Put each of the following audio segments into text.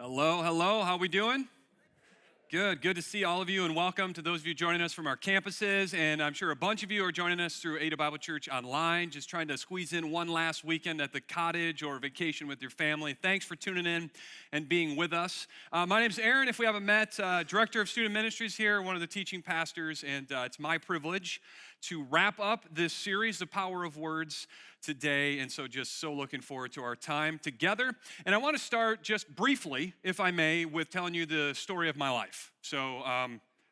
Hello, hello. How we doing? Good to see all of you, and welcome to those of you joining us from our campuses. And I'm sure a bunch of you are joining us through Ada Bible Church online, just trying to squeeze in one last weekend at the cottage or vacation with your family. Thanks for tuning in and being with us. My name's Aaron, if we haven't met, Director of Student Ministries here, one of the teaching pastors, and it's my privilege to wrap up this series, The Power of Words, today, and so just so looking forward to our time together. And I want to start just briefly, if I may, with telling you the story of my life. So how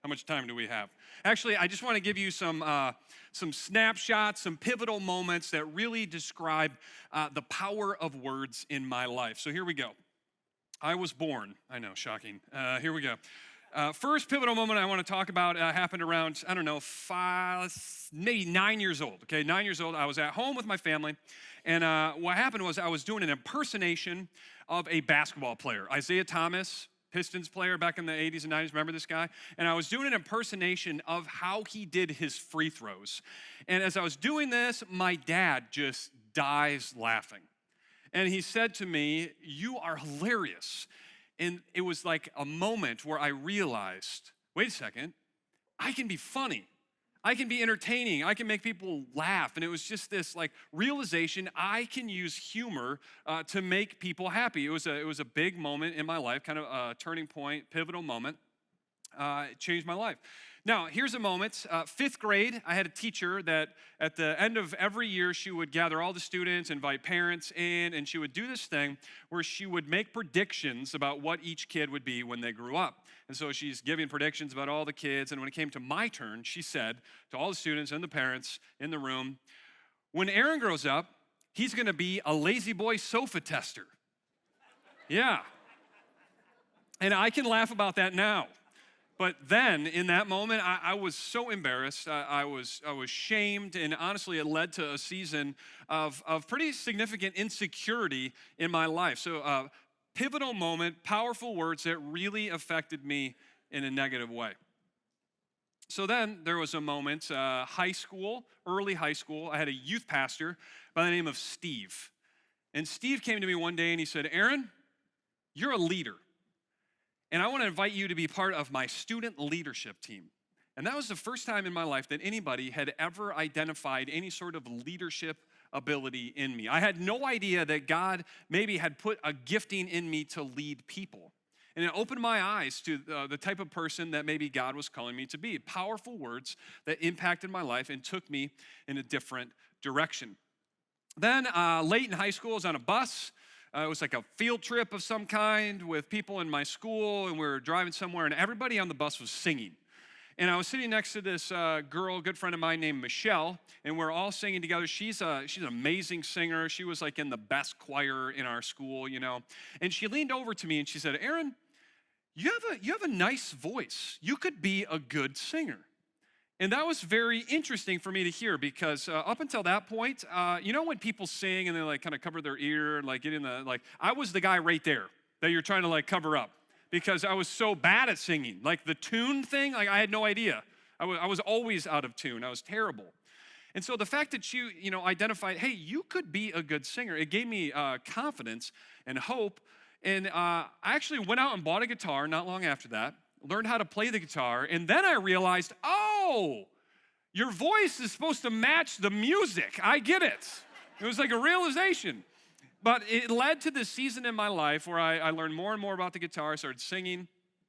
much time do we have? Actually, I just want to give you some snapshots, some pivotal moments that really describe the power of words in my life. So here we go. I was born. I know, shocking. Here we go. First pivotal moment I want to talk about happened around, maybe 9 years old. Okay, 9 years old. I was at home with my family, and what happened was I was doing an impersonation of a basketball player, Isaiah Thomas, Pistons player back in the 80s and 90s. Remember this guy? And I was doing an impersonation of how he did his free throws. And as I was doing this, my dad just dies laughing. And he said to me, "You are hilarious." And it was like a moment where I realized, wait a second, I can be funny. I can be entertaining. I can make people laugh. And it was just this like realization I can use humor to make people happy. It was a big moment in my life, kind of a turning point, pivotal moment. It changed my life. Now, here's a moment. Fifth grade, I had a teacher that at the end of every year, she would gather all the students, invite parents in, and she would do this thing where she would make predictions about what each kid would be when they grew up. And so she's giving predictions about all the kids, and when it came to my turn, she said to all the students and the parents in the room, "When Aaron grows up, he's gonna be a lazy boy sofa tester." Yeah. And I can laugh about that now. But then, in that moment, I was so embarrassed. I was shamed, and honestly, it led to a season of pretty significant insecurity in my life. So, pivotal moment, powerful words that really affected me in a negative way. So then, there was a moment, high school, early high school. I had a youth pastor by the name of Steve. And Steve came to me one day, and he said, "Aaron, you're a leader. And I want to invite you to be part of my student leadership team." And that was the first time in my life that anybody had ever identified any sort of leadership ability in me. I had no idea that God maybe had put a gifting in me to lead people. And it opened my eyes to the type of person that maybe God was calling me to be. Powerful words that impacted my life and took me in a different direction. Then late in high school, I was on a bus. It was like a field trip of some kind with people in my school, and we were driving somewhere, and everybody on the bus was singing. And I was sitting next to this girl, good friend of mine named Michelle, and we're all singing together. She's an amazing singer. She was like in the best choir in our school, you know. And she leaned over to me and she said, "Aaron, you have a nice voice. You could be a good singer." And that was very interesting for me to hear because up until that point, you know when people sing and they like kind of cover their ear and like get in the, like, I was the guy right there that you're trying to like cover up because I was so bad at singing. Like the tune thing, like I had no idea. I was always out of tune. I was terrible. And so the fact that you identified, hey, you could be a good singer, it gave me confidence and hope. And I actually went out and bought a guitar not long after that, learned how to play the guitar, and then I realized, oh, your voice is supposed to match the music. I get it. It was like a realization. But it led to this season in my life where I learned more and more about the guitar. I started singing.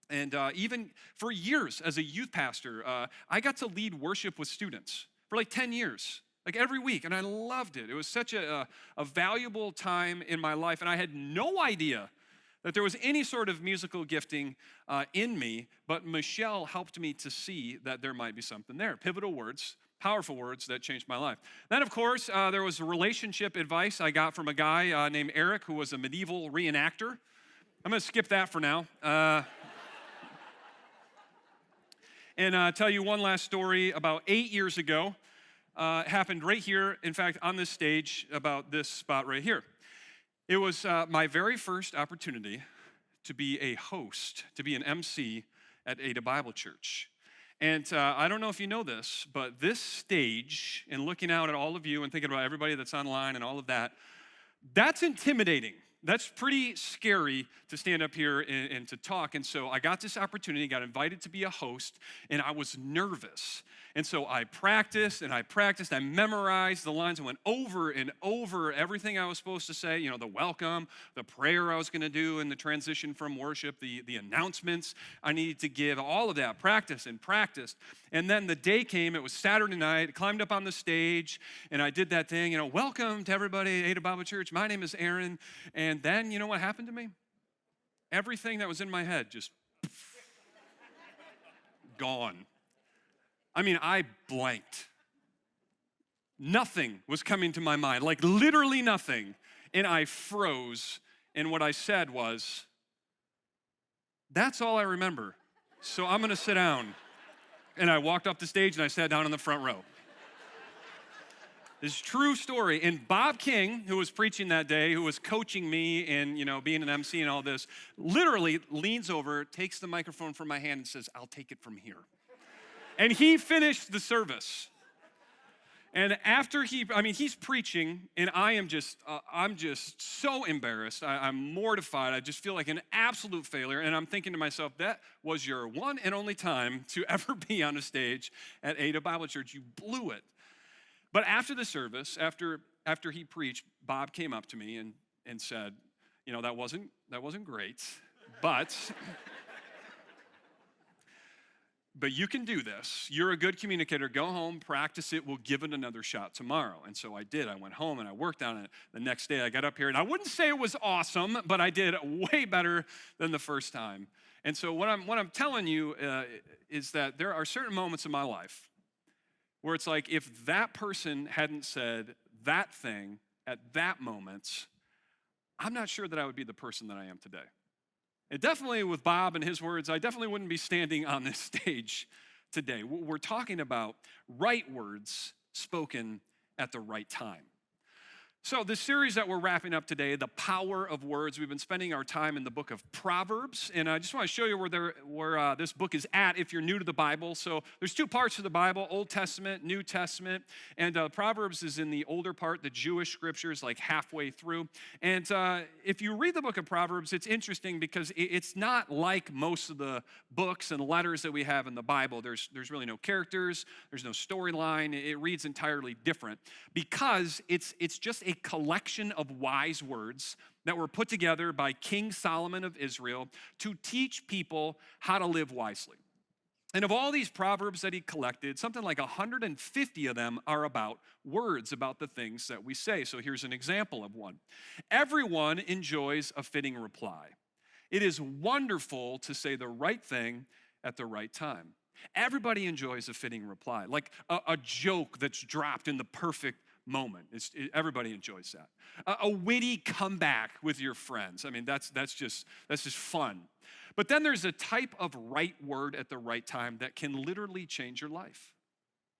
And even for years as a youth pastor, I got to lead worship with students for like 10 years, like every week. And I loved it. It was such a valuable time in my life. And I had no idea that there was any sort of musical gifting in me, but Michelle helped me to see that there might be something there. Pivotal words, powerful words that changed my life. Then, of course, there was relationship advice I got from a guy named Eric, who was a medieval reenactor. I'm going to skip that for now. And tell you one last story. About 8 years ago, it happened right here, in fact, on this stage, about this spot right here. It was my very first opportunity to be a host, to be an MC at Ada Bible Church. And I don't know if you know this, but this stage, and looking out at all of you and thinking about everybody that's online and all of that, that's intimidating. that's pretty scary to stand up here and to talk. And so I got this opportunity, got invited to be a host, and I was nervous. And so I practiced and I practiced. I memorized the lines and went over and over everything I was supposed to say, the welcome, the prayer I was going to do in the transition from worship, the announcements I needed to give, all of that, practice and practiced. And then the day came, it was Saturday night, I climbed up on the stage, and I did that thing, welcome to everybody at Ada Bible Church. My name is Aaron. And then, you know what happened to me? Everything that was in my head just gone. I mean, I blanked. Nothing was coming to my mind, like literally nothing. And I froze. And what I said was, that's all I remember. So I'm going to sit down. And I walked up the stage and I sat down in the front row. This is a true story. And Bob King, who was preaching that day, who was coaching me and, being an MC and all this, literally leans over, takes the microphone from my hand and says, I'll take it from here. And he finished the service. And after he's preaching, and I'm just so embarrassed. I'm mortified. I just feel like an absolute failure. And I'm thinking to myself, that was your one and only time to ever be on a stage at Ada Bible Church. You blew it. But after the service, after he preached, Bob came up to me and said, that wasn't great, but you can do this. You're a good communicator. Go home, practice it. We'll give it another shot tomorrow. And so I did. I went home and I worked on it. The next day I got up here, and I wouldn't say it was awesome, but I did way better than the first time. And so what I'm telling you is that there are certain moments in my life where it's like, if that person hadn't said that thing at that moment, I'm not sure that I would be the person that I am today. And definitely with Bob and his words, I definitely wouldn't be standing on this stage today. We're talking about right words spoken at the right time. So the series that we're wrapping up today, The Power of Words, we've been spending our time in the book of Proverbs, and I just want to show you where this book is at if you're new to the Bible. So there's two parts of the Bible, Old Testament, New Testament, and Proverbs is in the older part, the Jewish scriptures, like halfway through. And if you read the book of Proverbs, it's interesting because it's not like most of the books and letters that we have in the Bible. There's really no characters, there's no storyline. It reads entirely different because it's just a collection of wise words that were put together by King Solomon of Israel to teach people how to live wisely. And of all these proverbs that he collected, something like 150 of them are about words, about the things that we say. So here's an example of one. Everyone enjoys a fitting reply. It is wonderful to say the right thing at the right time. Everybody enjoys a fitting reply, like a joke that's dropped in the perfect moment. Everybody enjoys that. A witty comeback with your friends. I mean, that's just fun. But then there's a type of right word at the right time that can literally change your life.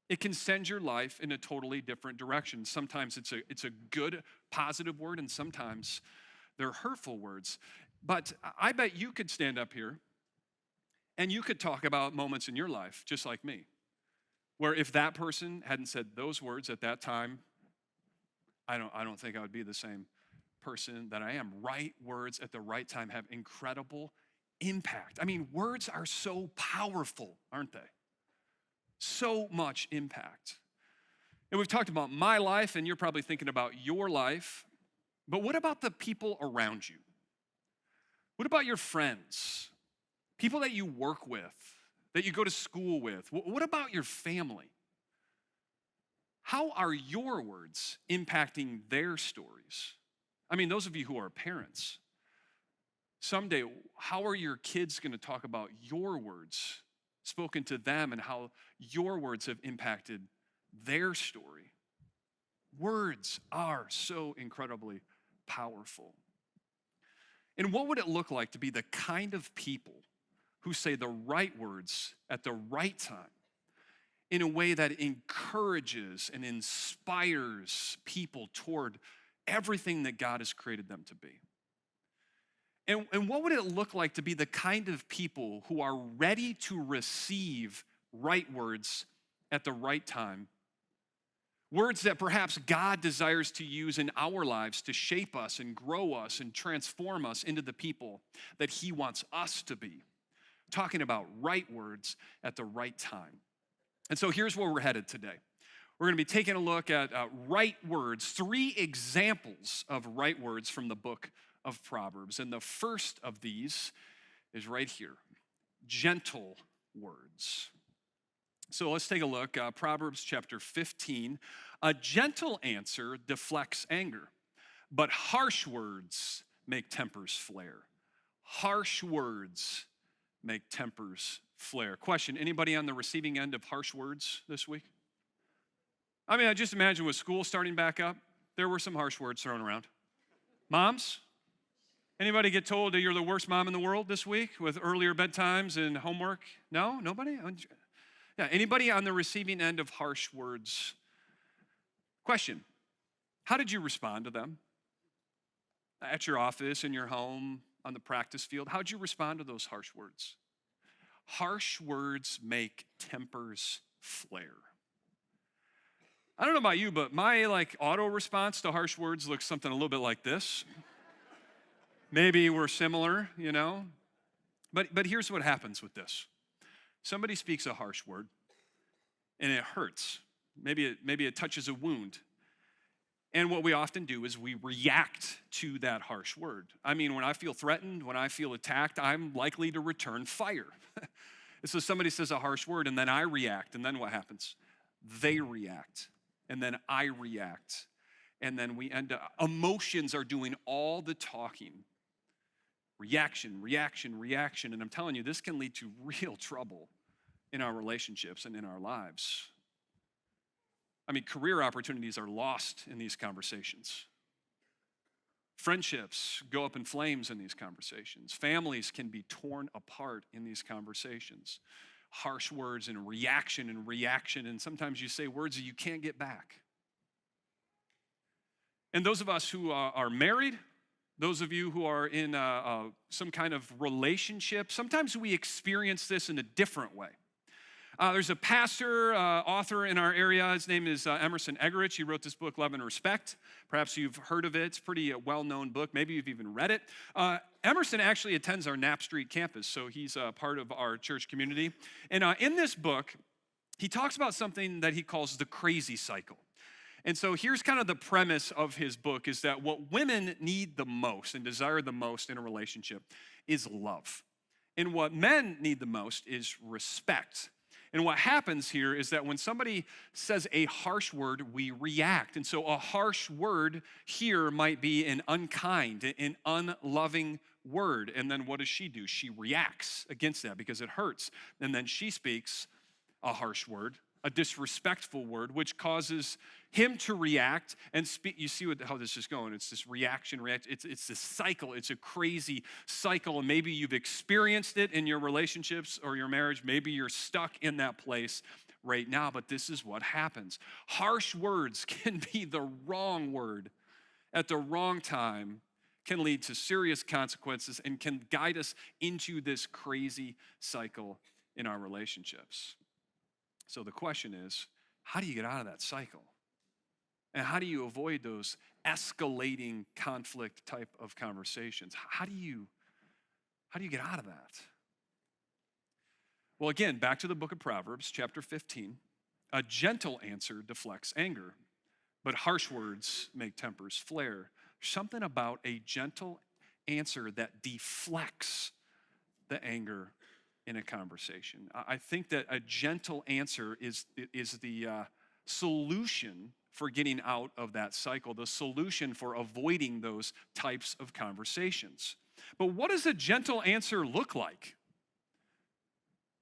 It can send your life in a totally different direction. Sometimes it's a good, positive word, and sometimes they're hurtful words. But I bet you could stand up here and you could talk about moments in your life, just like me, where if that person hadn't said those words at that time, I don't think I would be the same person that I am. Right words at the right time have incredible impact. I mean, words are so powerful, aren't they? So much impact. And we've talked about my life, and you're probably thinking about your life, but what about the people around you? What about your friends? People that you work with, that you go to school with? What about your family? How are your words impacting their stories? I mean, those of you who are parents, someday, how are your kids going to talk about your words spoken to them and how your words have impacted their story? Words are so incredibly powerful. And what would it look like to be the kind of people who say the right words at the right time in a way that encourages and inspires people toward everything that God has created them to be? And what would it look like to be the kind of people who are ready to receive right words at the right time Words that perhaps God desires to use in our lives to shape us and grow us and transform us into the people that he wants us to be. Talking about right words at the right time. And so here's where we're headed today. We're going to be taking a look at right words, 3 examples of right words from the book of Proverbs. And the first of these is right here, gentle words. So let's take a look. Proverbs chapter 15. A gentle answer deflects anger, but harsh words make tempers flare. Harsh words make tempers flare. Question, anybody on the receiving end of harsh words this week? I mean, I just imagine with school starting back up, there were some harsh words thrown around. Moms? Anybody get told that you're the worst mom in the world this week with earlier bedtimes and homework? No? Nobody? Yeah, anybody on the receiving end of harsh words? Question, how did you respond to them? At your office, in your home, on the practice field, how'd you respond to those harsh words? Harsh words make tempers flare. I don't know about you, but my auto response to harsh words looks something a little bit like this. Maybe we're similar, you know? But here's what happens with this. Somebody speaks a harsh word, and it hurts. Maybe it touches a wound. And what we often do is we react to that harsh word. I mean, when I feel threatened, when I feel attacked, I'm likely to return fire. And so somebody says a harsh word, and then I react, and then what happens? They react, and then I react. And then we end up, emotions are doing all the talking. Reaction, reaction, reaction. And I'm telling you, this can lead to real trouble in our relationships and in our lives. I mean, career opportunities are lost in these conversations. Friendships go up in flames in these conversations. Families can be torn apart in these conversations. Harsh words and reaction, and sometimes you say words that you can't get back. And those of us who are married, those of you who are in some kind of relationship, sometimes we experience this in a different way. There's a pastor, author in our area. His name is Emerson Eggerichs. He wrote this book, Love and Respect. Perhaps you've heard of it. It's a pretty well-known book. Maybe you've even read it. Emerson actually attends our Knapp Street campus, so he's part of our church community. And in this book, he talks about something that he calls the crazy cycle. And so here's kind of the premise of his book is that what women need the most and desire the most in a relationship is love. And what men need the most is respect. And what happens here is that when somebody says a harsh word, we react. And so a harsh word here might be an unkind, an unloving word. And then what does she do? She reacts against that because it hurts. And then she speaks a harsh word, a disrespectful word, which causes him to react and speak. You see how this is going. It's this reaction. It's this cycle. It's a crazy cycle. And maybe you've experienced it in your relationships or your marriage. Maybe you're stuck in that place right now, but this is what happens. Harsh words can be the wrong word at the wrong time, can lead to serious consequences, and can guide us into this crazy cycle in our relationships. So the question is, how do you get out of that cycle? And how do you avoid those escalating conflict type of conversations? How do you get out of that? Well, again, back to the book of Proverbs, chapter 15. A gentle answer deflects anger, but harsh words make tempers flare. Something about a gentle answer that deflects the anger in a conversation. I think that a gentle answer is the solution for getting out of that cycle, the solution for avoiding those types of conversations. But what does a gentle answer look like?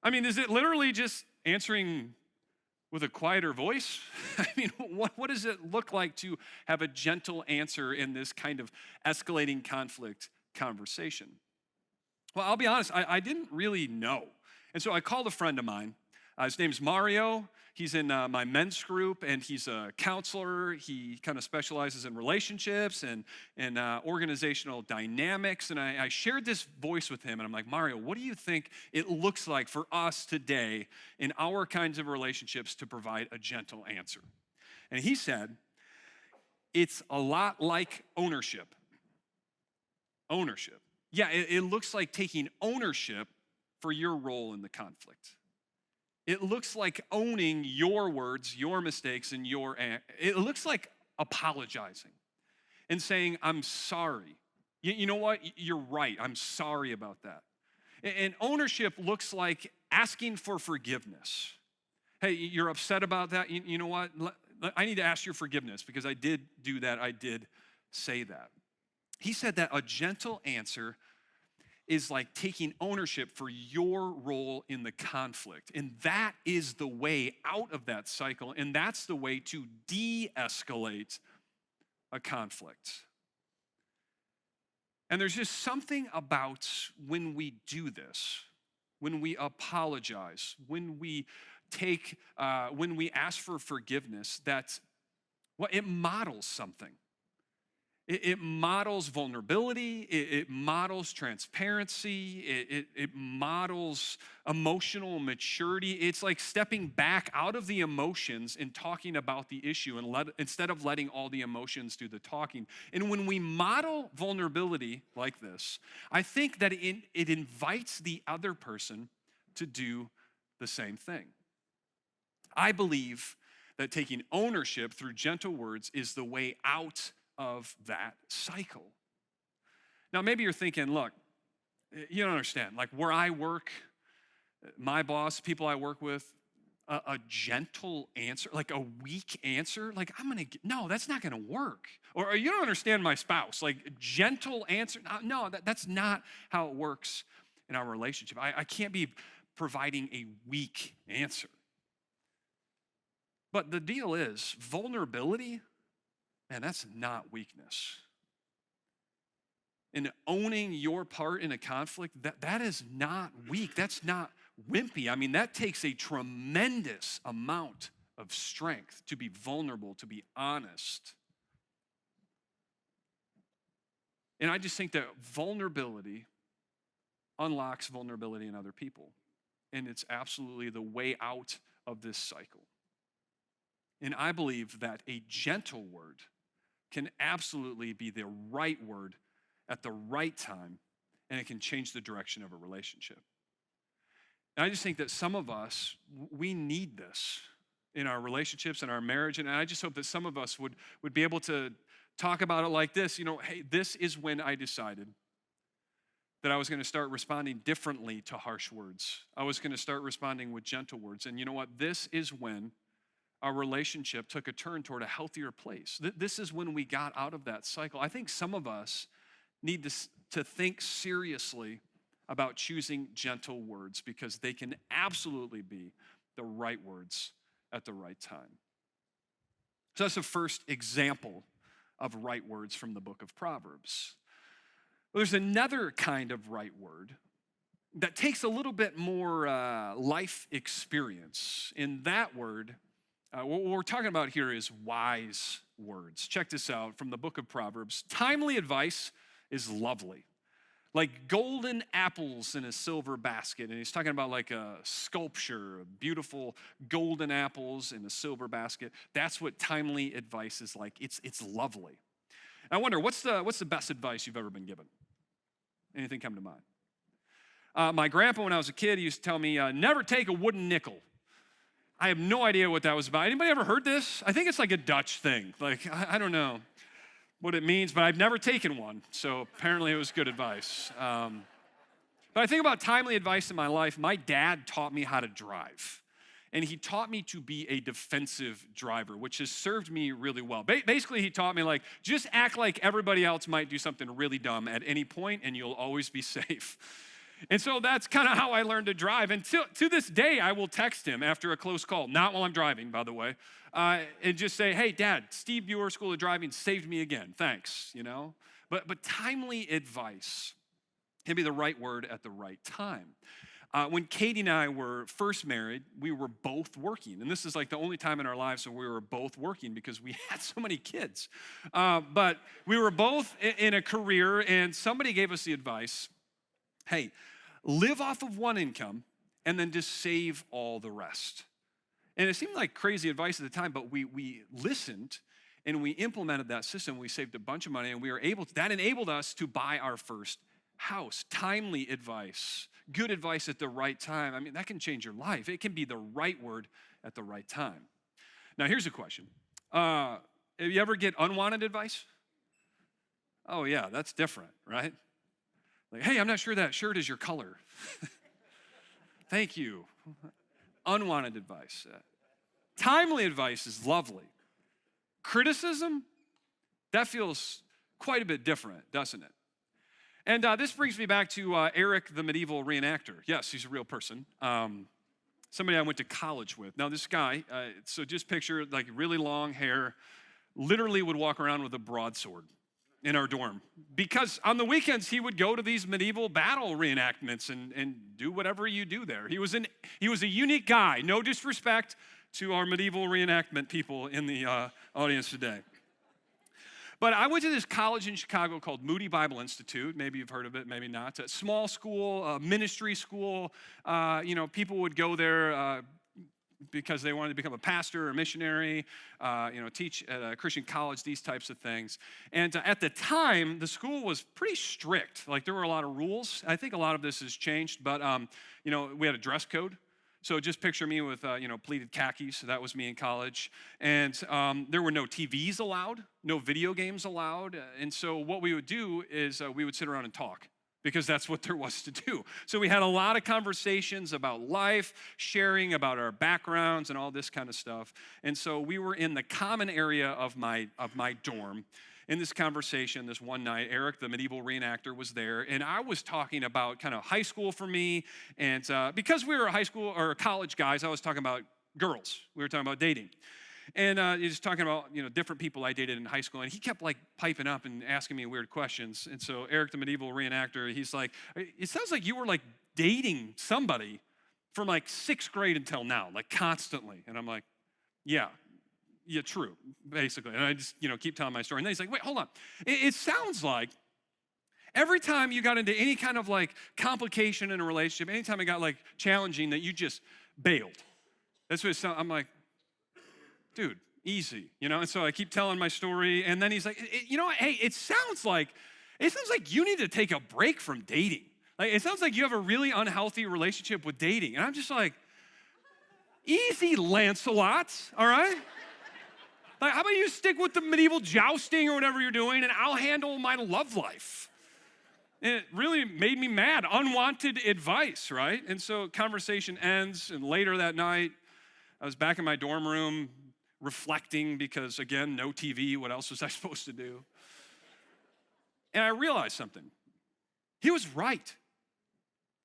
I mean, is it literally just answering with a quieter voice? I mean, what does it look like to have a gentle answer in this kind of escalating conflict conversation? Well, I'll be honest, I didn't really know. And so I called a friend of mine. His name's Mario. He's in my men's group, and he's a counselor. He kind of specializes in relationships and organizational dynamics. And I shared this voice with him, and I'm like, Mario, what do you think it looks like for us today in our kinds of relationships to provide a gentle answer? And he said, it's a lot like ownership. Ownership. Yeah, it looks like taking ownership for your role in the conflict. It looks like owning your words, your mistakes, and it looks like apologizing and saying, I'm sorry. You know what? You're right. I'm sorry about that. And ownership looks like asking for forgiveness. Hey, you're upset about that? You know what? I need to ask your forgiveness because I did do that. I did say that. He said that a gentle answer is like taking ownership for your role in the conflict. And that is the way out of that cycle. And that's the way to de-escalate a conflict. And there's just something about when we do this, when we apologize, when we ask for forgiveness, it models something. It models vulnerability, it models transparency, it models emotional maturity. It's like stepping back out of the emotions and talking about the issue instead of letting all the emotions do the talking. And when we model vulnerability like this, I think that it invites the other person to do the same thing. I believe that taking ownership through gentle words is the way out of that cycle. Now, maybe you're thinking, look, you don't understand. Like where I work, my boss, people I work with, a gentle answer, like a weak answer, like no, that's not gonna work. Or you don't understand my spouse, like gentle answer. No, that's not how it works in our relationship. I can't be providing a weak answer. But the deal is, vulnerability, man, that's not weakness. And owning your part in a conflict, that is not weak. That's not wimpy. I mean, that takes a tremendous amount of strength to be vulnerable, to be honest. And I just think that vulnerability unlocks vulnerability in other people. And it's absolutely the way out of this cycle. And I believe that a gentle word can absolutely be the right word at the right time, and it can change the direction of a relationship. And I just think that some of us, we need this in our relationships and our marriage, and I just hope that some of us would be able to talk about it like this. You know, hey, this is when I decided that I was going to start responding differently to harsh words. I was going to start responding with gentle words. And you know what? This is when our relationship took a turn toward a healthier place. This is when we got out of that cycle. I think some of us need to think seriously about choosing gentle words because they can absolutely be the right words at the right time. So that's the first example of right words from the book of Proverbs. There's another kind of right word that takes a little bit more life experience. In that word, what we're talking about here is wise words. Check this out from the book of Proverbs. Timely advice is lovely, like golden apples in a silver basket. And he's talking about like a sculpture, beautiful golden apples in a silver basket. That's what timely advice is like. It's lovely. I wonder, what's the best advice you've ever been given? Anything come to mind? My grandpa, when I was a kid, he used to tell me, never take a wooden nickel. I have no idea what that was about. Anybody ever heard this? I think it's like a Dutch thing. Like, I don't know what it means, but I've never taken one. So apparently it was good advice. But I think about timely advice in my life. My dad taught me how to drive. And he taught me to be a defensive driver, which has served me really well. Basically, he taught me, like, just act like everybody else might do something really dumb at any point, and you'll always be safe. And so that's kind of how I learned to drive. And to this day, I will text him after a close call, not while I'm driving, by the way, and just say, hey, Dad, Steve Buer School of Driving saved me again. Thanks, you know. But timely advice can be the right word at the right time. When Katie and I were first married, we were both working. And this is like the only time in our lives where we were both working because we had so many kids. But we were both in a career, and somebody gave us the advice, hey, live off of one income and then just save all the rest. And it seemed like crazy advice at the time, but we listened and we implemented that system. We saved a bunch of money and we were able to, that enabled us to buy our first house. Timely advice, good advice at the right time. I mean, that can change your life. It can be the right word at the right time. Now, here's a question. Have you ever get unwanted advice? Oh yeah, that's different, right? Like, hey, I'm not sure that shirt is your color. Thank you. Unwanted advice. Timely advice is lovely. Criticism, that feels quite a bit different, doesn't it? And this brings me back to Eric, the medieval reenactor. Yes, he's a real person. Somebody I went to college with. Now, this guy, so just picture like really long hair, literally would walk around with a broadsword in our dorm. Because on the weekends, he would go to these medieval battle reenactments and do whatever you do there. He was a unique guy. No disrespect to our medieval reenactment people in the audience today. But I went to this college in Chicago called Moody Bible Institute. Maybe you've heard of it, maybe not. It's a small school, ministry school. People would go there because they wanted to become a pastor or missionary, teach at a Christian college, these types of things. And at the time, the school was pretty strict. Like, there were a lot of rules. I think a lot of this has changed, but, we had a dress code. So just picture me with, pleated khakis. That was me in college. And there were no TVs allowed, no video games allowed. And so what we would do is we would sit around and talk, because that's what there was to do. So we had a lot of conversations about life, sharing about our backgrounds and all this kind of stuff. And so we were in the common area of my dorm. In this conversation, this one night, Eric, the medieval reenactor, was there, and I was talking about kind of high school for me, and because we were high school or college guys, I was talking about girls. We were talking about dating. And he was talking about, different people I dated in high school, and he kept like piping up and asking me weird questions. And so Eric, the medieval reenactor, he's like, it sounds like you were like dating somebody from like 6th grade until now, like constantly. And I'm like, yeah, true, basically. And I just, keep telling my story. And then he's like, wait, hold on. It sounds like every time you got into any kind of like complication in a relationship, anytime it got like challenging, that you just bailed. That's what it sounds. I'm like, dude, easy, And so I keep telling my story, and then he's like, hey, it sounds like you need to take a break from dating. Like, it sounds like you have a really unhealthy relationship with dating. And I'm just like, easy, Lancelot, all right? Like, how about you stick with the medieval jousting or whatever you're doing, and I'll handle my love life. And it really made me mad. Unwanted advice, right? And so conversation ends, and later that night, I was back in my dorm room reflecting because, again, no TV. What else was I supposed to do? And I realized something. He was right.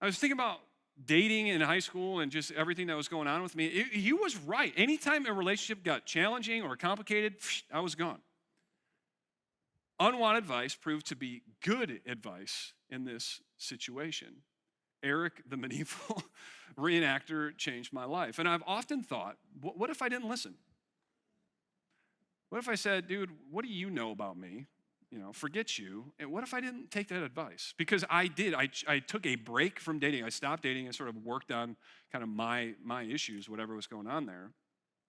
I was thinking about dating in high school and just everything that was going on with me. He was right. Anytime a relationship got challenging or complicated, I was gone. Unwanted advice proved to be good advice in this situation. Eric, the medieval reenactor, changed my life. And I've often thought, what if I didn't listen? What if I said, dude, what do you know about me? Forget you. And what if I didn't take that advice? Because I did. I took a break from dating. I stopped dating and sort of worked on kind of my issues, whatever was going on there.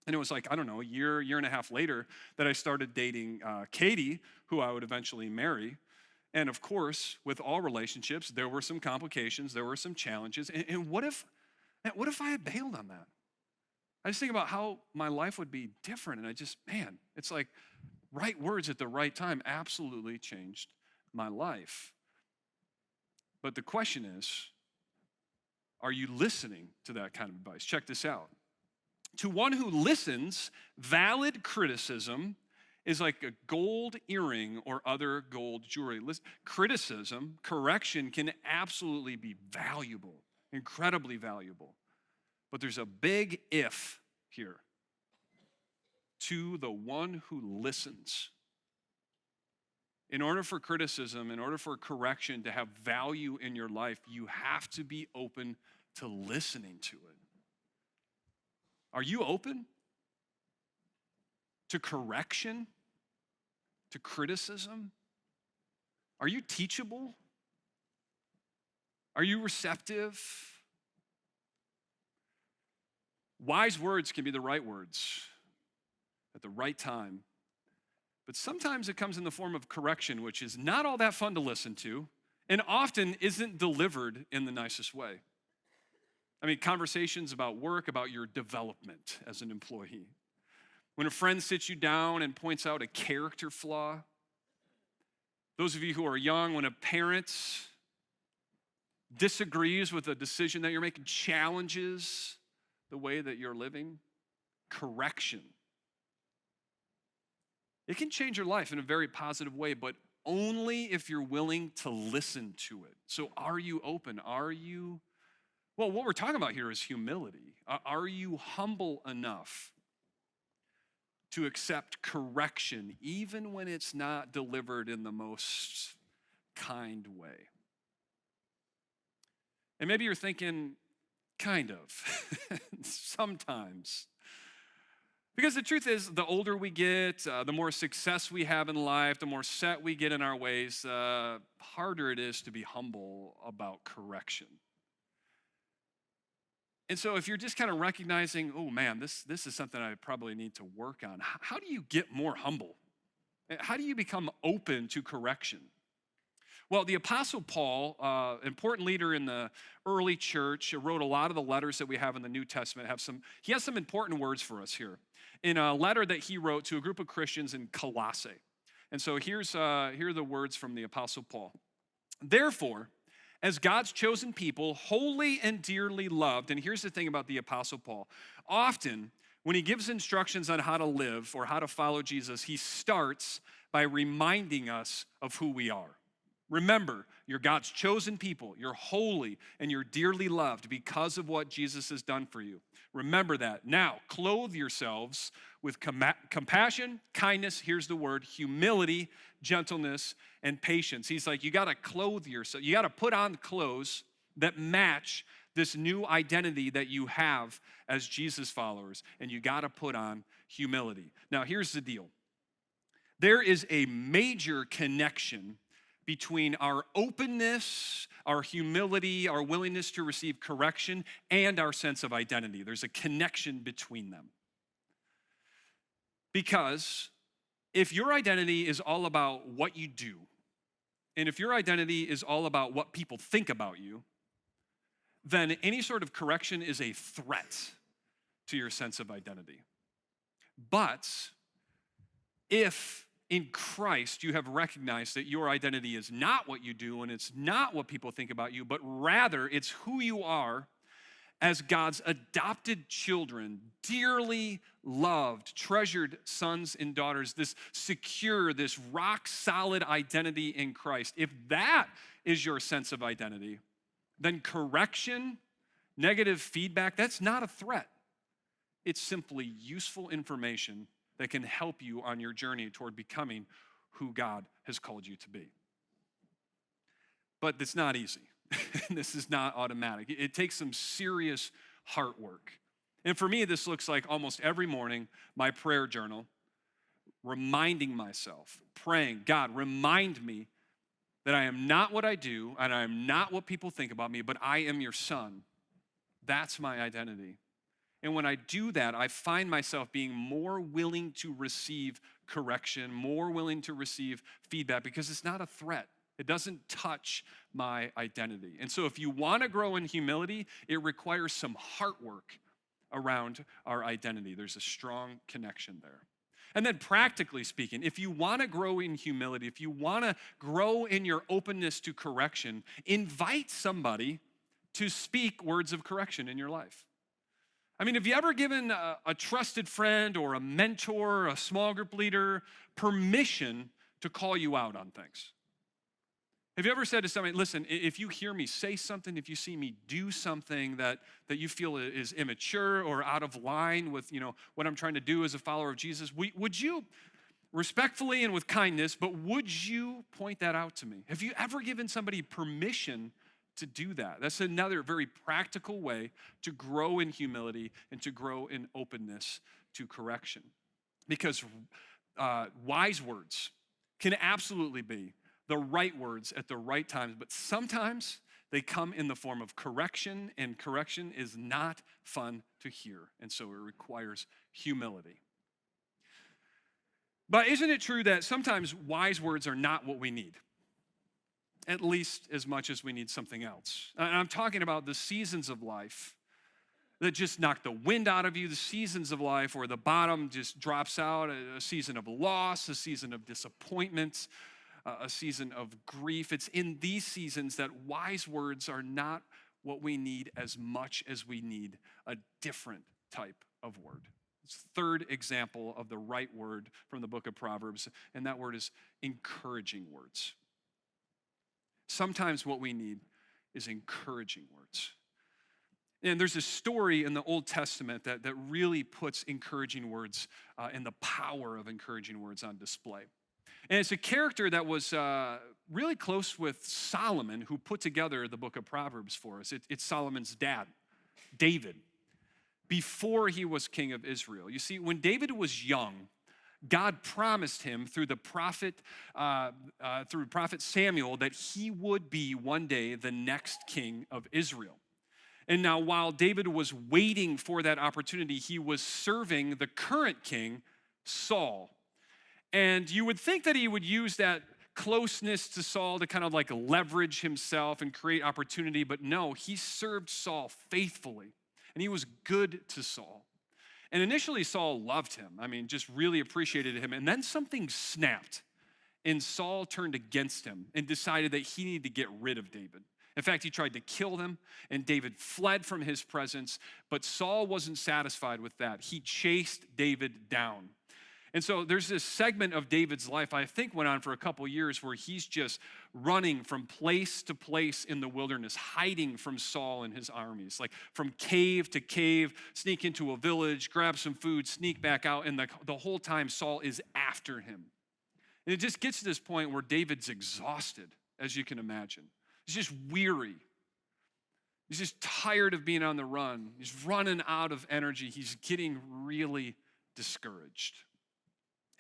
And it was like, I don't know, a year and a half later that I started dating Katie, who I would eventually marry. And of course, with all relationships, there were some complications, there were some challenges. And what if I had bailed on that? I just think about how my life would be different. And it's like, right words at the right time absolutely changed my life. But the question is, are you listening to that kind of advice? Check this out. To one who listens, valid criticism is like a gold earring or other gold jewelry. Criticism, correction can absolutely be valuable, incredibly valuable. But there's a big if here. To the one who listens. In order for criticism, in order for correction to have value in your life, you have to be open to listening to it. Are you open to correction, to criticism? Are you teachable? Are you receptive? Wise words can be the right words at the right time, but sometimes it comes in the form of correction, which is not all that fun to listen to and often isn't delivered in the nicest way. I mean, conversations about work, about your development as an employee. When a friend sits you down and points out a character flaw. Those of you who are young, when a parent disagrees with a decision that you're making, challenges the way that you're living. Correction. It can change your life in a very positive way, but only if you're willing to listen to it. So are you open? Well, what we're talking about here is humility. Are you humble enough to accept correction, even when it's not delivered in the most kind way? And maybe you're thinking, kind of, sometimes. Because the truth is, the older we get, the more success we have in life, the more set we get in our ways, the harder it is to be humble about correction. And so if you're just kind of recognizing, oh man, this is something I probably need to work on, how do you get more humble? How do you become open to correction? Well, the Apostle Paul, important leader in the early church, wrote a lot of the letters that we have in the New Testament. He has some important words for us here in a letter that he wrote to a group of Christians in Colossae. And so here are the words from the Apostle Paul. Therefore, as God's chosen people, holy and dearly loved, and here's the thing about the Apostle Paul. Often, when he gives instructions on how to live or how to follow Jesus, he starts by reminding us of who we are. Remember, you're God's chosen people. You're holy and you're dearly loved because of what Jesus has done for you. Remember that. Now, clothe yourselves with compassion, kindness, here's the word, humility, gentleness, and patience. He's like, you got to clothe yourself. You got to put on clothes that match this new identity that you have as Jesus followers, and you got to put on humility. Now, here's the deal. There is a major connection between our openness, our humility, our willingness to receive correction, and our sense of identity. There's a connection between them. Because if your identity is all about what you do, and if your identity is all about what people think about you, then any sort of correction is a threat to your sense of identity. But if in Christ, you have recognized that your identity is not what you do and it's not what people think about you, but rather it's who you are as God's adopted children, dearly loved, treasured sons and daughters, this secure, this rock-solid identity in Christ. If that is your sense of identity, then correction, negative feedback, that's not a threat. It's simply useful information that can help you on your journey toward becoming who God has called you to be. But it's not easy. This is not automatic. It takes some serious heart work. And for me, this looks like almost every morning, my prayer journal, reminding myself, praying, God, remind me that I am not what I do and I am not what people think about me, but I am your son. That's my identity. And when I do that, I find myself being more willing to receive correction, more willing to receive feedback because it's not a threat. It doesn't touch my identity. And so if you want to grow in humility, it requires some heart work around our identity. There's a strong connection there. And then practically speaking, if you want to grow in humility, if you want to grow in your openness to correction, invite somebody to speak words of correction in your life. I mean, have you ever given a trusted friend or a mentor, a small group leader, permission to call you out on things? Have you ever said to somebody, listen, if you hear me say something, if you see me do something that you feel is immature or out of line with what I'm trying to do as a follower of Jesus, would you respectfully and with kindness, but would you point that out to me? Have you ever given somebody permission to do that? That's another very practical way to grow in humility and to grow in openness to correction. Because wise words can absolutely be the right words at the right times, but sometimes They come in the form of correction, and correction is not fun to hear, and so it requires humility. But isn't it true that sometimes wise words are not what we need? At least as much as we need something else. And I'm talking about the seasons of life that just knock the wind out of you, the seasons of life where the bottom just drops out, a season of loss, a season of disappointment, a season of grief. It's in these seasons that wise words are not what we need as much as we need a different type of word. It's the third example of the right word from the book of Proverbs, and that word is encouraging words. Sometimes what we need is encouraging words. And there's a story in the Old Testament that really puts encouraging words and the power of encouraging words on display. And it's a character that was really close with Solomon, who put together the book of Proverbs for us. It's Solomon's dad, David, before he was king of Israel. You see, when David was young, God promised him through the prophet Samuel that he would be one day the next king of Israel. And now, while David was waiting for that opportunity, he was serving the current king, Saul. And you would think that he would use that closeness to Saul to kind of like leverage himself and create opportunity, but no, he served Saul faithfully, and he was good to Saul. And initially, Saul loved him. I mean, just really appreciated him. And then something snapped, and Saul turned against him and decided that he needed to get rid of David. In fact, he tried to kill him, and David fled from his presence, but Saul wasn't satisfied with that. He chased David down. And so there's this segment of David's life, I think went on for a couple years, where he's just running from place to place in the wilderness, hiding from Saul and his armies, like from cave to cave, sneak into a village, grab some food, sneak back out, and the whole time Saul is after him. And it just gets to this point where David's exhausted, as you can imagine. He's just weary. He's just tired of being on the run. He's running out of energy. He's getting really discouraged.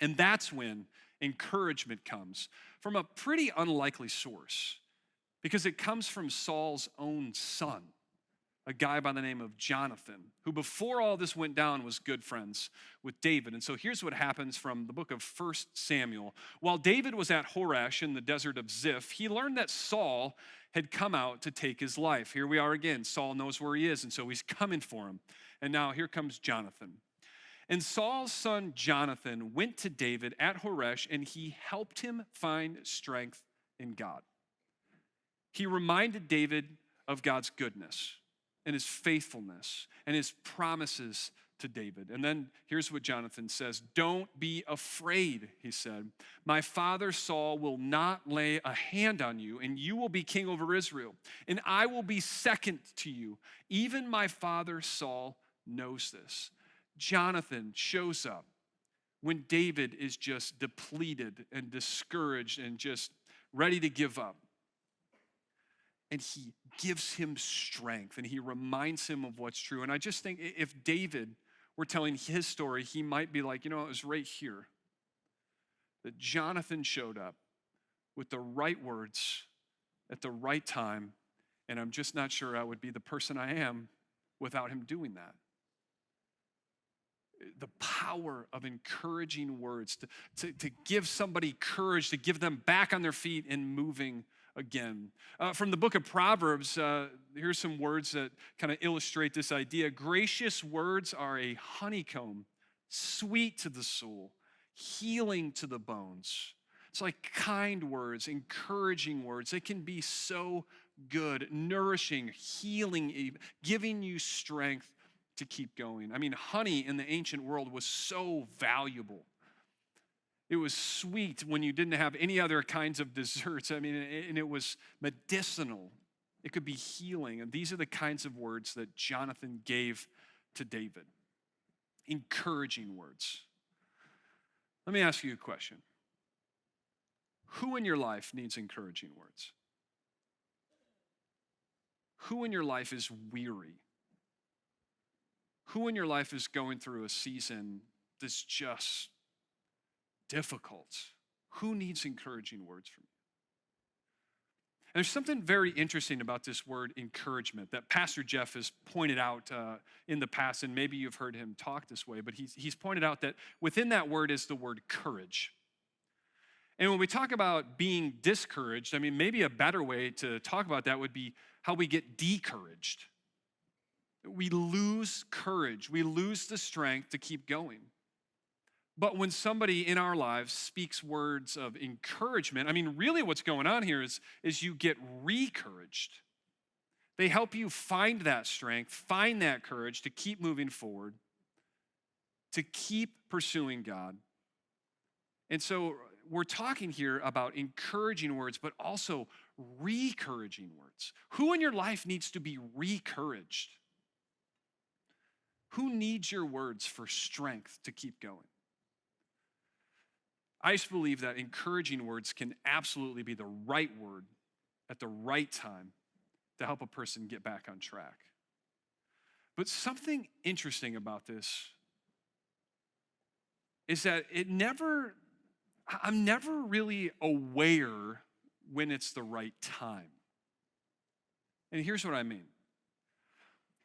And that's when encouragement comes from a pretty unlikely source, because it comes from Saul's own son, a guy by the name of Jonathan, who before all this went down was good friends with David. And so here's what happens from the book of 1 Samuel. While David was at Horesh in the desert of Ziph, he learned that Saul had come out to take his life. Here we are again. Saul knows where he is, and so he's coming for him. And now here comes Jonathan. And Saul's son Jonathan went to David at Horesh, and he helped him find strength in God. He reminded David of God's goodness and his faithfulness and his promises to David. And then here's what Jonathan says. "Don't be afraid," he said. "My father Saul will not lay a hand on you, and you will be king over Israel, and I will be second to you. Even my father Saul knows this." Jonathan shows up when David is just depleted and discouraged and just ready to give up. And he gives him strength, and he reminds him of what's true. And I just think if David were telling his story, he might be like, it was right here that Jonathan showed up with the right words at the right time, and I'm just not sure I would be the person I am without him doing that. The power of encouraging words, to give somebody courage, to give them back on their feet and moving again. From the book of Proverbs, here's some words that kind of illustrate this idea. Gracious words are a honeycomb, sweet to the soul, healing to the bones. It's like kind words, encouraging words. They can be so good, nourishing, healing, giving you strength to keep going. I mean, honey in the ancient world was so valuable. It was sweet when you didn't have any other kinds of desserts. I mean, and it was medicinal. It could be healing. And these are the kinds of words that Jonathan gave to David. Encouraging words. Let me ask you a question. Who in your life needs encouraging words? Who in your life is weary? Who in your life is going through a season that's just difficult? Who needs encouraging words from you? there's something very interesting about this word encouragement that Pastor Jeff has pointed out in the past, and maybe you've heard him talk this way, but he's pointed out that within that word is the word courage. And when we talk about being discouraged, I mean, maybe a better way to talk about that would be how we get discouraged. We lose courage. We lose the strength to keep going. But when somebody in our lives speaks words of encouragement, I mean, really what's going on here is you get recouraged. They help you find that strength, find that courage to keep moving forward, to keep pursuing God. And so we're talking here about encouraging words, but also recouraging words. Who in your life needs to be recouraged? Who needs your words for strength to keep going? I just believe that encouraging words can absolutely be the right word at the right time to help a person get back on track. But something interesting about this is that I'm never really aware when it's the right time. And here's what I mean.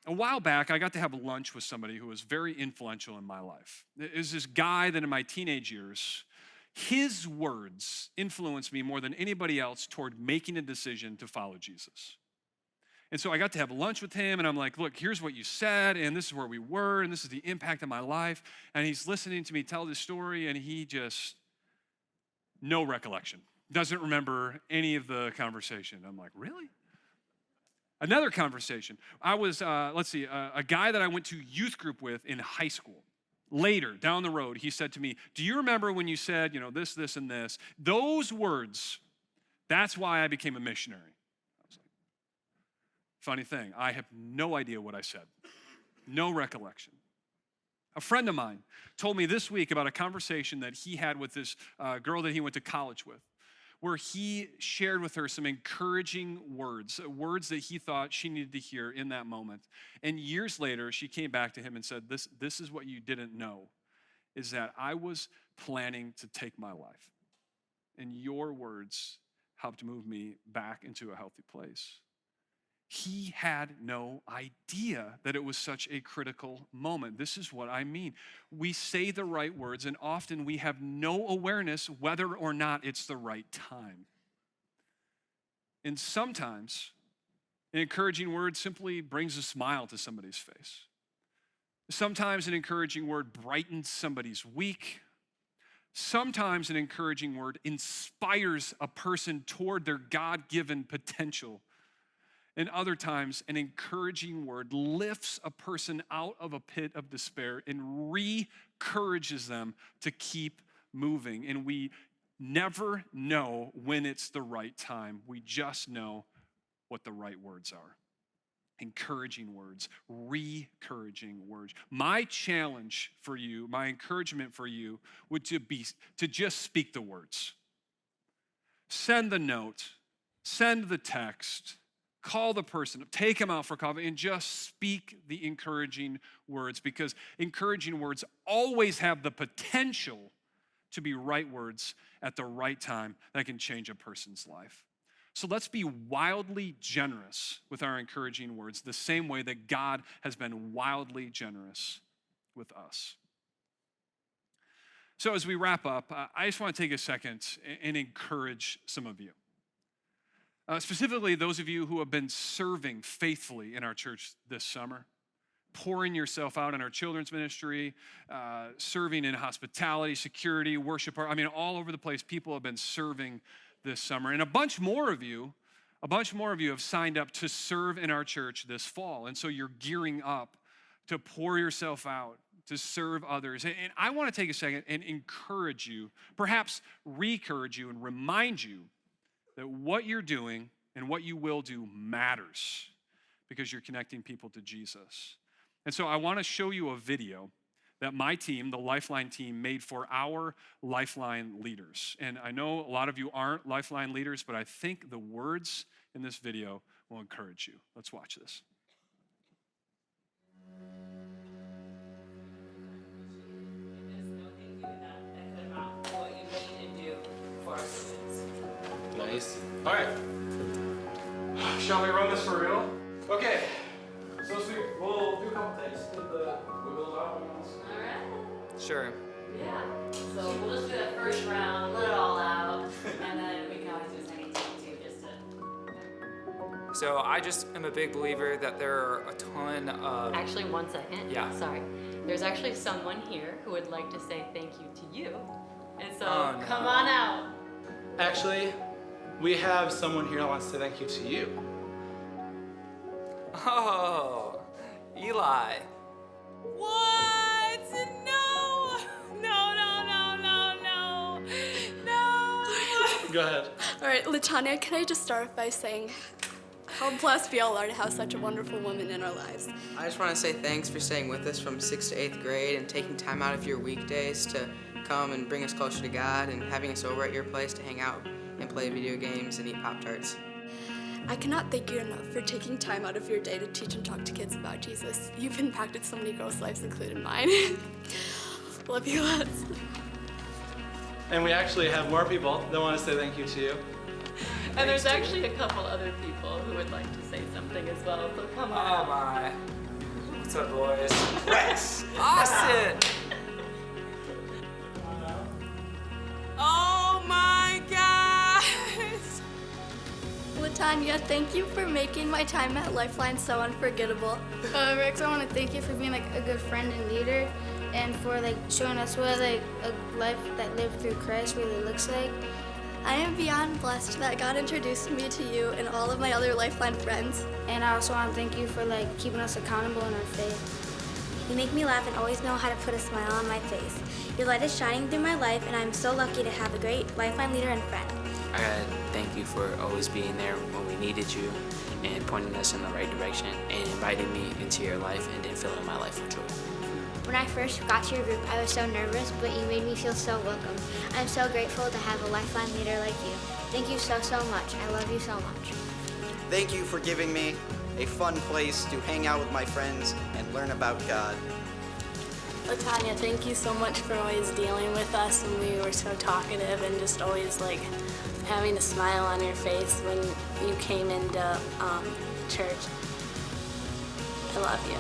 A while back, I got to have lunch with somebody who was very influential in my life. It was this guy that in my teenage years, his words influenced me more than anybody else toward making a decision to follow Jesus. And so I got to have lunch with him, and I'm like, look, here's what you said, and this is where we were, and this is the impact of my life. And he's listening to me tell this story, and he just, no recollection, doesn't remember any of the conversation. I'm like, really? Another conversation. I was, a guy that I went to youth group with in high school. Later, down the road, he said to me, do you remember when you said, this, this, and this? Those words, that's why I became a missionary. I was like, funny thing, I have no idea what I said. No recollection. A friend of mine told me this week about a conversation that he had with this girl that he went to college with, where he shared with her some encouraging words that he thought she needed to hear in that moment. And years later, she came back to him and said, this is what you didn't know, is that I was planning to take my life. And your words helped move me back into a healthy place. He had no idea that it was such a critical moment. This is what I mean. We say the right words, and often we have no awareness whether or not it's the right time. And sometimes an encouraging word simply brings a smile to somebody's face. Sometimes an encouraging word brightens somebody's week. Sometimes an encouraging word inspires a person toward their God-given potential. And other times, an encouraging word lifts a person out of a pit of despair and re-courages them to keep moving. And we never know when it's the right time. We just know what the right words are. Encouraging words, re-couraging words. My challenge for you, my encouragement for you would be to just speak the words. Send the note, send the text, call the person, take them out for coffee, and just speak the encouraging words, because encouraging words always have the potential to be right words at the right time that can change a person's life. So let's be wildly generous with our encouraging words, the same way that God has been wildly generous with us. So as we wrap up, I just want to take a second and encourage some of you. Specifically, those of you who have been serving faithfully in our church this summer, pouring yourself out in our children's ministry, serving in hospitality, security, worship, all over the place, people have been serving this summer. And a bunch more of you have signed up to serve in our church this fall. And so you're gearing up to pour yourself out, to serve others. And I want to take a second and encourage you, perhaps re-courage you and remind you that what you're doing and what you will do matters, because you're connecting people to Jesus. And so I want to show you a video that my team, the Lifeline team, made for our Lifeline leaders. And I know a lot of you aren't Lifeline leaders, but I think the words in this video will encourage you. Let's watch this. Nice. All right. Shall we run this for real? Okay. So we'll do a couple takes with the wiggle out. Alright. Sure. Yeah. So we'll just do that first round, let it all out, and then we can always do a second take too, just to. So I just am a big believer that there are a ton of... Actually, 1 second. Yeah. Sorry. There's actually someone here who would like to say thank you to you. And so Oh, no. come on out. Actually, we have someone here that wants to say thank you to you. Oh, Eli. What? No! No, no, no, no, no. No! Go ahead. All right, Latanya, can I just start by saying how blessed we all are to have such a wonderful woman in our lives. I just want to say thanks for staying with us from 6th to 8th grade and taking time out of your weekdays to come and bring us closer to God and having us over at your place to hang out and play video games and eat Pop-Tarts. I cannot thank you enough for taking time out of your day to teach and talk to kids about Jesus. You've impacted so many girls' lives, including mine. Love you lots. And we actually have more people that want to say thank you to you. And there's actually a couple other people who would like to say something as well, so come Oh on. my. What's up, boys? Rex. Austin. Oh my gosh! Latanya, thank you for making my time at Lifeline so unforgettable. Rex, I want to thank you for being like a good friend and leader, and for like showing us what like a life that lived through Christ really looks like. I am beyond blessed that God introduced me to you and all of my other Lifeline friends. And I also want to thank you for like keeping us accountable in our faith. You make me laugh and always know how to put a smile on my face. Your light is shining through my life, and I'm so lucky to have a great Lifeline leader and friend. I gotta thank you for always being there when we needed you and pointing us in the right direction and inviting me into your life and then filling my life with joy. When I first got to your group, I was so nervous, but you made me feel so welcome. I'm so grateful to have a Lifeline leader like you. Thank you so, so much. I love you so much. Thank you for giving me a fun place to hang out with my friends and learn about God. Latanya, thank you so much for always dealing with us when we were so talkative and just always like having a smile on your face when you came into church. I love you.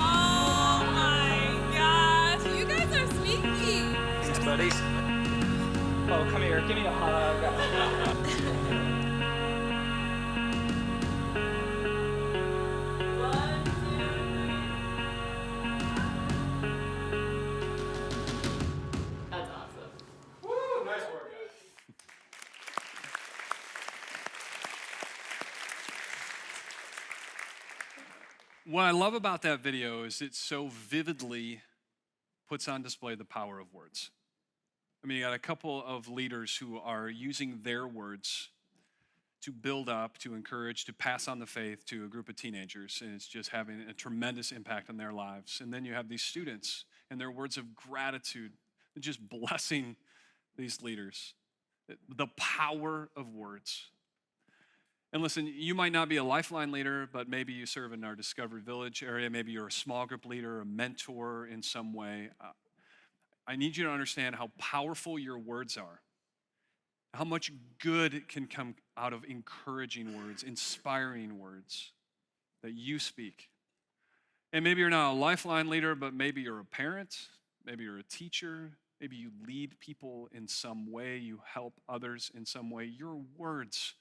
Oh my gosh! You guys are sneaky! Thanks, buddies. Oh, come here. Give me a hug. That's awesome. Woo, nice work, guys. What I love about that video is it so vividly puts on display the power of words. I mean, you got a couple of leaders who are using their words to build up, to encourage, to pass on the faith to a group of teenagers, and it's just having a tremendous impact on their lives. And then you have these students and their words of gratitude, and just blessing these leaders. The power of words. And listen, you might not be a Lifeline leader, but maybe you serve in our Discovery Village area. Maybe you're a small group leader, a mentor in some way. I need you to understand how powerful your words are, how much good can come out of encouraging words, inspiring words that you speak. And maybe you're not a Lifeline leader, but maybe you're a parent, maybe you're a teacher, maybe you lead people in some way, you help others in some way. Your words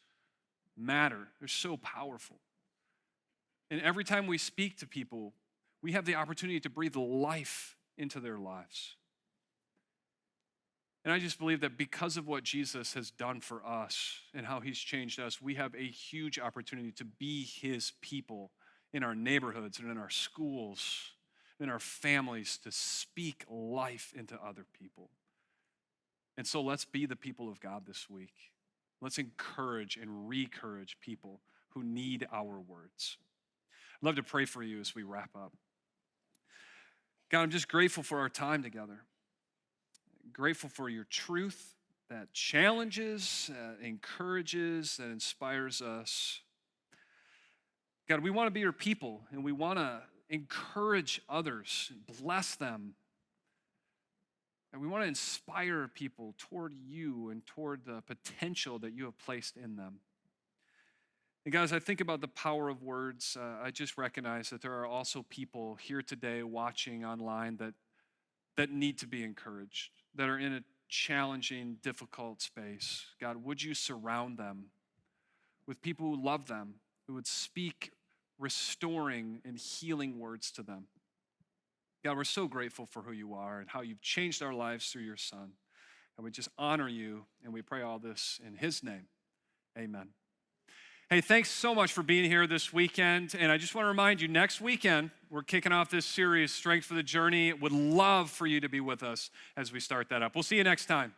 matter. They're so powerful. And every time we speak to people, we have the opportunity to breathe life into their lives. And I just believe that because of what Jesus has done for us and how he's changed us, we have a huge opportunity to be his people in our neighborhoods and in our schools, in our families, to speak life into other people. And so let's be the people of God this week. Let's encourage and re-courage people who need our words. I'd love to pray for you as we wrap up. God, I'm just grateful for our time together. grateful for your truth that challenges, encourages, that inspires us. God, we want to be your people, and we want to encourage others, bless them. And we want to inspire people toward you and toward the potential that you have placed in them. And guys, I think about the power of words. I just recognize that there are also people here today watching online that need to be encouraged, that are in a challenging, difficult space. God, would you surround them with people who love them, who would speak restoring and healing words to them. God, we're so grateful for who you are and how you've changed our lives through your Son. And we just honor you, and we pray all this in his name. Amen. Hey, thanks so much for being here this weekend. And I just want to remind you, next weekend, we're kicking off this series, Strength for the Journey. Would love for you to be with us as we start that up. We'll see you next time.